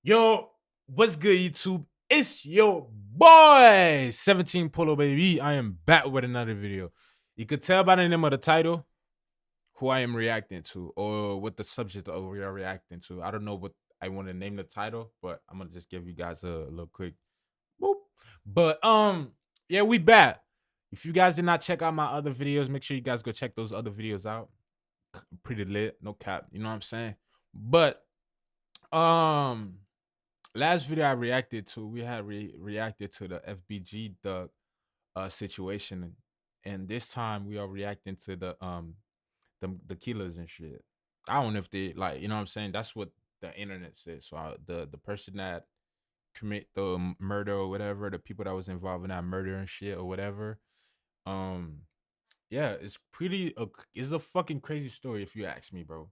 Yo, what's good, YouTube? It's your boy, 17 Polo Baby. I am back with another video. You could tell by the name of the title who I am reacting to or what the subject of we are reacting to. I don't know what I want to name the title, but I'm gonna just give you guys a little quick boop. But yeah, we back. If you guys did not check out my other videos, make sure you guys go check those other videos out. Pretty lit, no cap, you know what I'm saying? But last video I reacted to, we had reacted to the FBG Duck situation, and this time we are reacting to the killers and shit. I don't know if they like, you know what I'm saying? That's what the internet says. So the person that commit the murder or whatever, the people that was involved in that murder and shit or whatever. Um, yeah, it's it's a fucking crazy story if you ask me, bro.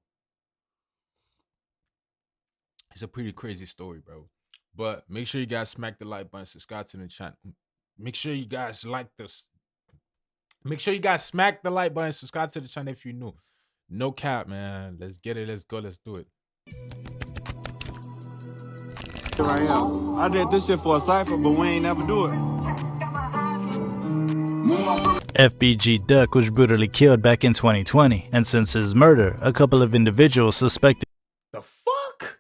It's a pretty crazy story, bro. But make sure you guys smack the like button, subscribe to the channel. Make sure you guys like this. Make sure you guys smack the like button, subscribe to the channel if you're new. No cap, man. Let's get it. Let's go. Let's do it. Right here. I did this shit for a cipher, but we ain't never do it. FBG Duck was brutally killed back in 2020, and since his murder, a couple of individuals suspected. The fuck?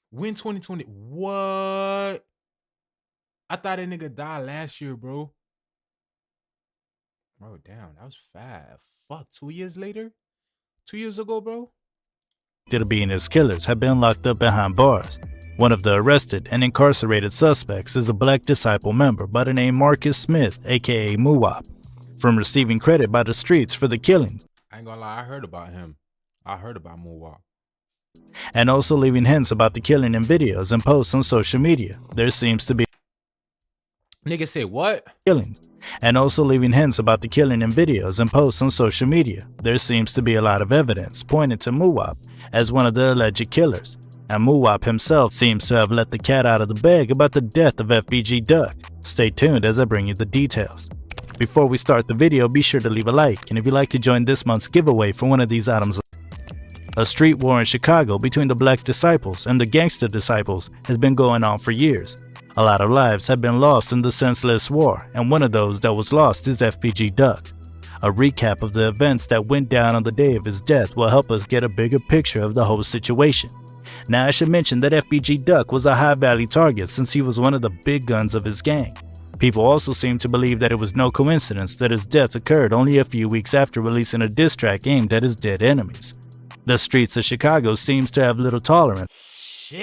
When 2020? What? I thought that nigga died last year, bro. Oh, damn. That was fast. Fuck. 2 years later? 2 years ago, bro? To being his killers have been locked up behind bars. One of the arrested and incarcerated suspects is a Black Disciple member by the name Marcus Smith, aka Muwop, from receiving credit by the streets for the killings. I ain't gonna lie, I heard about him. I heard about Muwop. And also leaving hints about the killing in videos and posts on social media. There seems to be Nigga say what? killings. And also leaving hints about the killing in videos and posts on social media. There seems to be a lot of evidence pointing to Muwop as one of the alleged killers. And Muwop himself seems to have let the cat out of the bag about the death of FBG Duck. Stay tuned as I bring you the details. Before we start the video, be sure to leave a like, and if you'd like to join this month's giveaway for one of these items. A street war in Chicago between the Black Disciples and the Gangster Disciples has been going on for years. A lot of lives have been lost in the senseless war, and one of those that was lost is FBG Duck. A recap of the events that went down on the day of his death will help us get a bigger picture of the whole situation. Now I should mention that FBG Duck was a high-value target since he was one of the big guns of his gang. People also seem to believe that it was no coincidence that his death occurred only a few weeks after releasing a diss track aimed at his dead enemies. The streets of Chicago seems to have little tolerance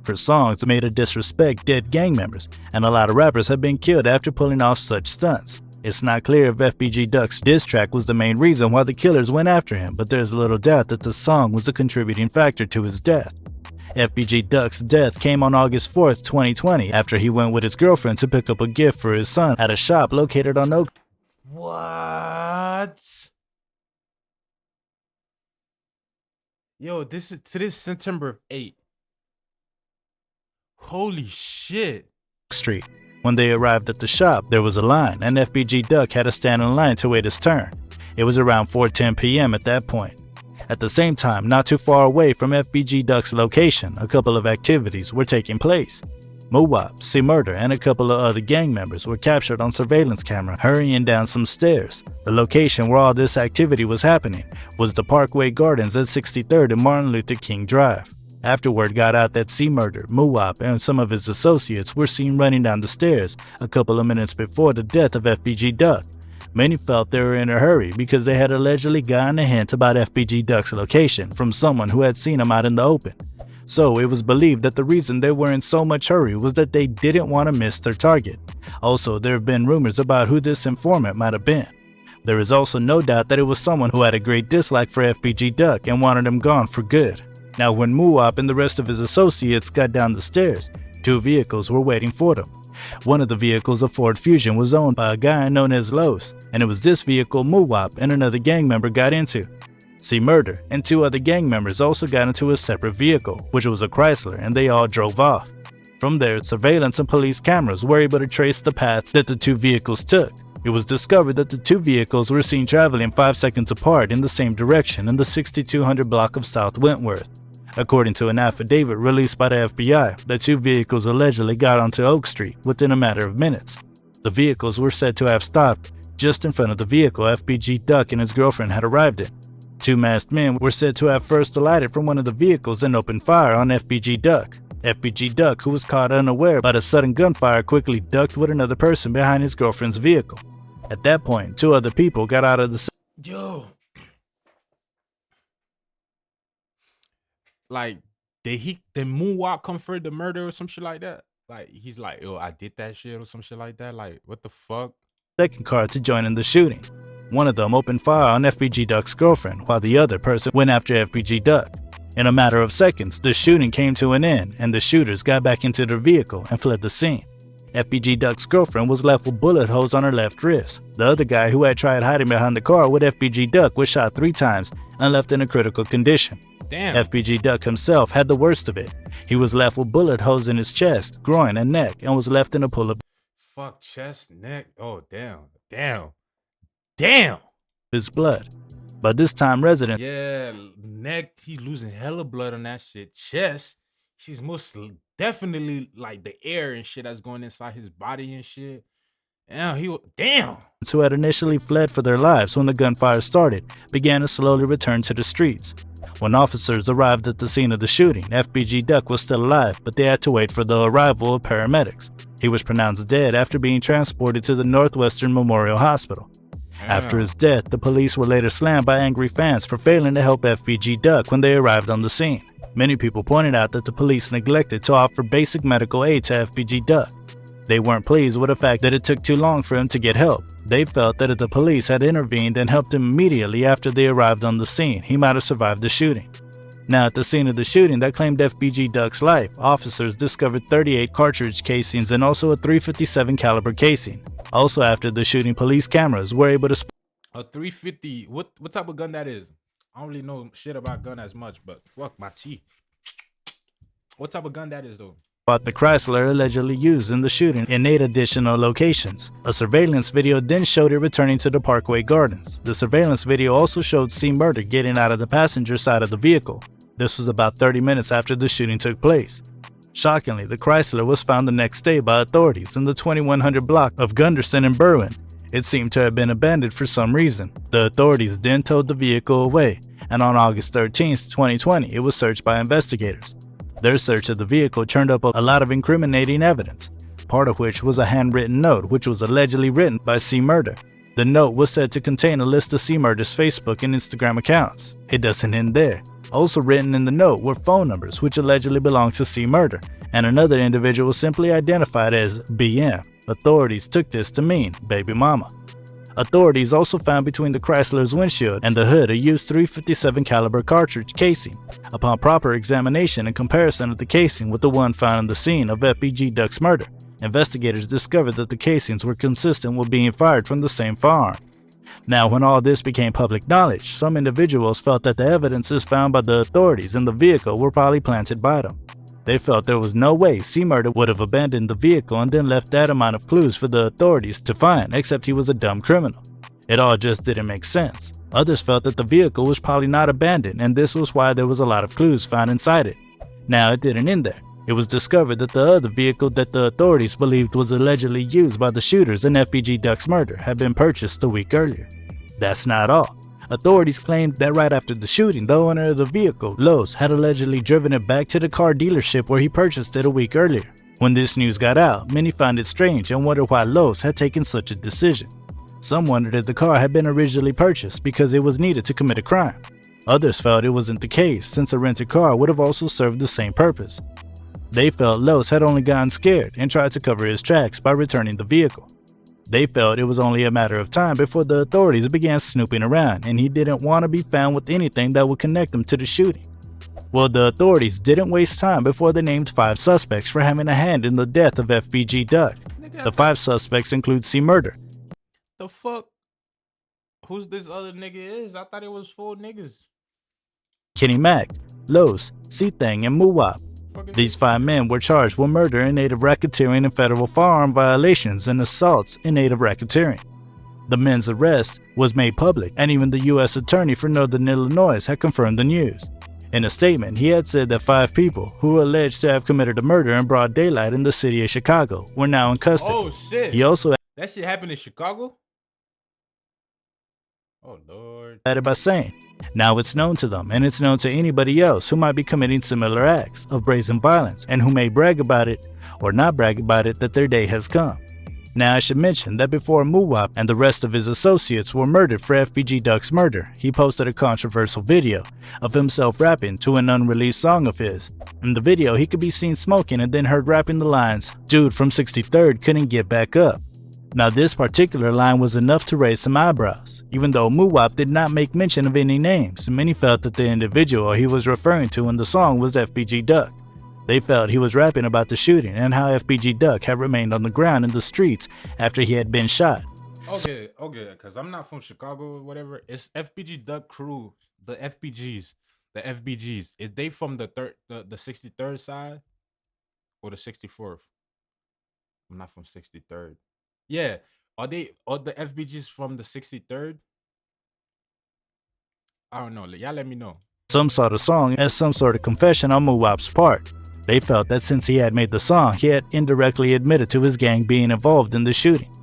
for songs made to disrespect dead gang members, and a lot of rappers have been killed after pulling off such stunts. It's not clear if FBG Duck's diss track was the main reason why the killers went after him, but there's little doubt that the song was a contributing factor to his death. FBG Duck's death came on August 4th, 2020, after he went with his girlfriend to pick up a gift for his son at a shop located on Oak. What? Yo, this is September 8th. Holy shit. Street. When they arrived at the shop, there was a line, and FBG Duck had to stand in line to wait his turn. It was around 4:10 p.m. at that point. At the same time, not too far away from FBG Duck's location, a couple of activities were taking place. Muwop, C-Murder, and a couple of other gang members were captured on surveillance camera hurrying down some stairs. The location where all this activity was happening was the Parkway Gardens at 63rd and Martin Luther King Drive. After word got out that C-Murder, Muwop, and some of his associates were seen running down the stairs a couple of minutes before the death of FBG Duck. Many felt they were in a hurry because they had allegedly gotten a hint about FBG Duck's location from someone who had seen him out in the open. So it was believed that the reason they were in so much hurry was that they didn't want to miss their target. Also, there have been rumors about who this informant might have been. There is also no doubt that it was someone who had a great dislike for FBG Duck and wanted him gone for good. Now, when Muwop and the rest of his associates got down the stairs, two vehicles were waiting for them. One of the vehicles, a Ford Fusion, was owned by a guy known as Los, and it was this vehicle Muwop and another gang member got into. C-Murder and two other gang members also got into a separate vehicle, which was a Chrysler, and they all drove off. From there, surveillance and police cameras were able to trace the paths that the two vehicles took. It was discovered that the two vehicles were seen traveling 5 seconds apart in the same direction in the 6200 block of South Wentworth. According to an affidavit released by the FBI, the two vehicles allegedly got onto Oak Street within a matter of minutes. The vehicles were said to have stopped just in front of the vehicle FBG Duck and his girlfriend had arrived in. Two masked men were said to have first alighted from one of the vehicles and opened fire on FBG Duck. FBG Duck, who was caught unaware by the sudden gunfire, quickly ducked with another person behind his girlfriend's vehicle. At that point, two other people got out of the Yo. Like, did Muwop confirm the murder or some shit like that? Like, he's like, yo, I did that shit or some shit like that. Like, what the fuck? second car to join in the shooting. One of them opened fire on FBG Duck's girlfriend, while the other person went after FBG Duck. In a matter of seconds, the shooting came to an end, and the shooters got back into their vehicle and fled the scene. FBG Duck's girlfriend was left with bullet holes on her left wrist. The other guy, who had tried hiding behind the car with FBG Duck, was shot 3 times and left in a critical condition. Damn. FBG Duck himself had the worst of it. He was left with bullet holes in his chest, groin, and neck, and was left in a pool of Fuck, chest, neck. Oh, damn. his blood. By this time, residents Yeah, neck, he's losing hella blood on that shit. Chest, she's most definitely like the air and shit that's going inside his body and shit. Damn. who had initially fled for their lives when the gunfire started began to slowly return to the streets. When officers arrived at the scene of the shooting, FBG Duck was still alive, but they had to wait for the arrival of paramedics. He was pronounced dead after being transported to the Northwestern Memorial Hospital. After his death, the police were later slammed by angry fans for failing to help FBG Duck when they arrived on the scene. Many people pointed out that the police neglected to offer basic medical aid to FBG Duck. They weren't pleased with the fact that it took too long for him to get help. They felt that if the police had intervened and helped him immediately after they arrived on the scene, he might have survived the shooting. Now, at the scene of the shooting that claimed FBG Duck's life, officers discovered 38 cartridge casings and also a .357 caliber casing. Also, after the shooting, police cameras were able to A 350. What type of gun that is? I don't really know shit about gun as much, but fuck my teeth. What type of gun that is though? spot the Chrysler allegedly used in the shooting in 8 additional locations. A surveillance video then showed it returning to the Parkway Gardens. The surveillance video also showed C. Murder getting out of the passenger side of the vehicle. This was about 30 minutes after the shooting took place. Shockingly, the Chrysler was found the next day by authorities in the 2100 block of Gunderson and Berwyn. It seemed to have been abandoned for some reason. The authorities then towed the vehicle away, and on August 13, 2020, it was searched by investigators. Their search of the vehicle turned up a lot of incriminating evidence, part of which was a handwritten note which was allegedly written by C. Murder. The note was said to contain a list of C. Murder's Facebook and Instagram accounts. It doesn't end there. Also written in the note were phone numbers which allegedly belonged to C. Murder, and another individual simply identified as BM. Authorities took this to mean baby mama. Authorities also found between the Chrysler's windshield and the hood a used .357 caliber cartridge casing. Upon proper examination and comparison of the casing with the one found on the scene of FBG Duck's murder, investigators discovered that the casings were consistent with being fired from the same firearm. Now, when all this became public knowledge, some individuals felt that the evidences found by the authorities in the vehicle were probably planted by them. They felt there was no way C. Murder would have abandoned the vehicle and then left that amount of clues for the authorities to find, except he was a dumb criminal. It all just didn't make sense. Others felt that the vehicle was probably not abandoned, and this was why there was a lot of clues found inside it. Now, it didn't end there. It was discovered that the other vehicle that the authorities believed was allegedly used by the shooters in FBG Duck's murder had been purchased a week earlier. That's not all. Authorities claimed that right after the shooting, the owner of the vehicle, Lowe's, had allegedly driven it back to the car dealership where he purchased it a week earlier. When this news got out, many found it strange and wondered why Lowe's had taken such a decision. Some wondered if the car had been originally purchased because it was needed to commit a crime. Others felt it wasn't the case, since a rented car would have also served the same purpose. They felt Lowe's had only gotten scared and tried to cover his tracks by returning the vehicle. They felt it was only a matter of time before the authorities began snooping around, and he didn't want to be found with anything that would connect him to the shooting. Well, the authorities didn't waste time before they named 5 suspects for having a hand in the death of FBG Duck. The 5 suspects include C. Murder. The fuck? Who's this other nigga is? I thought it was 4 niggas. Kenny Mack, Lowe's, C-Thang, and Muwop. These 5 men were charged with murder in aid of racketeering and federal firearm violations and assaults in aid of racketeering. The men's arrest was made public, and even the U.S. Attorney for Northern Illinois had confirmed the news. In a statement, he had said that 5 people, who were alleged to have committed a murder in broad daylight in the city of Chicago, were now in custody. Oh shit. He also That shit happened in Chicago? Oh Lord. added by saying, now it's known to them, and it's known to anybody else who might be committing similar acts of brazen violence and who may brag about it or not brag about it that their day has come. Now I should mention that before Muwop and the rest of his associates were murdered for FBG Duck's murder, he posted a controversial video of himself rapping to an unreleased song of his. In the video, he could be seen smoking and then heard rapping the lines, "Dude from 63rd couldn't get back up." Now this particular line was enough to raise some eyebrows, even though Muwop did not make mention of any names, and many felt that the individual he was referring to in the song was FBG Duck. They felt he was rapping about the shooting and how FBG Duck had remained on the ground in the streets after he had been shot. Okay, because I'm not from Chicago or whatever. It's FBG Duck Crew, the FBGs. The FBGs. Is they from the 63rd side or the 64th? I'm not from 63rd. Yeah. Are the FBGs from the 63rd? I don't know. Y'all let me know. Some saw the song as some sort of confession on Muwop's part. They felt that since he had made the song, he had indirectly admitted to his gang being involved in the shooting.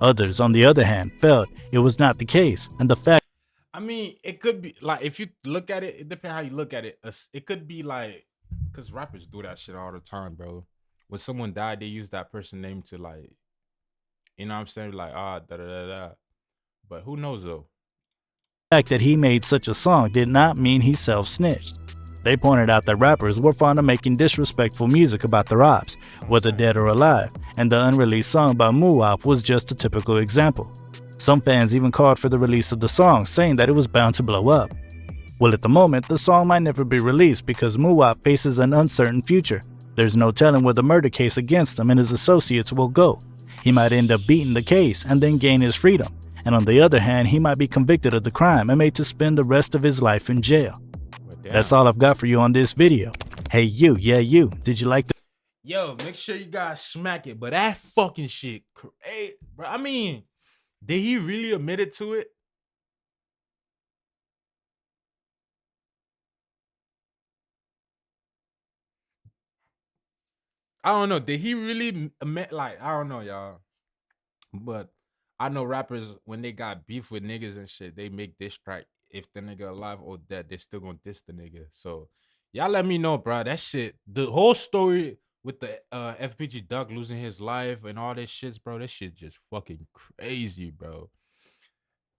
Others, on the other hand, felt it was not the case, and the fact I mean, it could be like if you look at it, it depends how you look at it. It could be like because rappers do that shit all the time, bro. When someone died, they use that person name to like, you know what I'm saying? Like, da da da da. But who knows though? fact that he made such a song did not mean he self-snitched. They pointed out that rappers were fond of making disrespectful music about their ops, whether dead or alive, and the unreleased song by Muwop was just a typical example. Some fans even called for the release of the song, saying that it was bound to blow up. Well, at the moment, the song might never be released because Muwop faces an uncertain future. There's no telling where the murder case against him and his associates will go. He might end up beating the case and then gain his freedom, and on the other hand, he might be convicted of the crime and made to spend the rest of his life in jail. That's all I've got for you on this video. Hey you, did you like the Yo, make sure you guys smack it. But that fucking shit, crazy, bro. I mean, did he really admit it to it? I don't know. Did he really admit? Like, I don't know, y'all. But I know rappers when they got beef with niggas and shit, they make diss track. If the nigga alive or dead, they still gonna diss the nigga. So y'all let me know, bro. That shit, the whole story with the FPG Duck losing his life and all this shit, bro. That shit just fucking crazy, bro.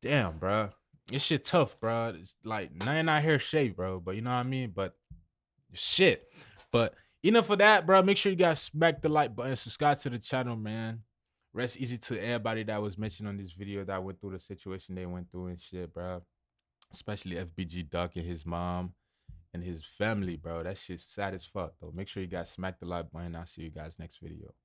Damn, bro. This shit tough, bro. It's like nothing out here shade, bro. But you know what I mean? But shit. But enough for that, bro. Make sure you guys smack the like button, subscribe to the channel, man. Rest easy to everybody that was mentioned on this video that went through the situation they went through and shit, bro. Especially FBG Duck and his mom and his family, bro. That shit's sad as fuck, though. Make sure you guys smack the like button. I'll see you guys next video.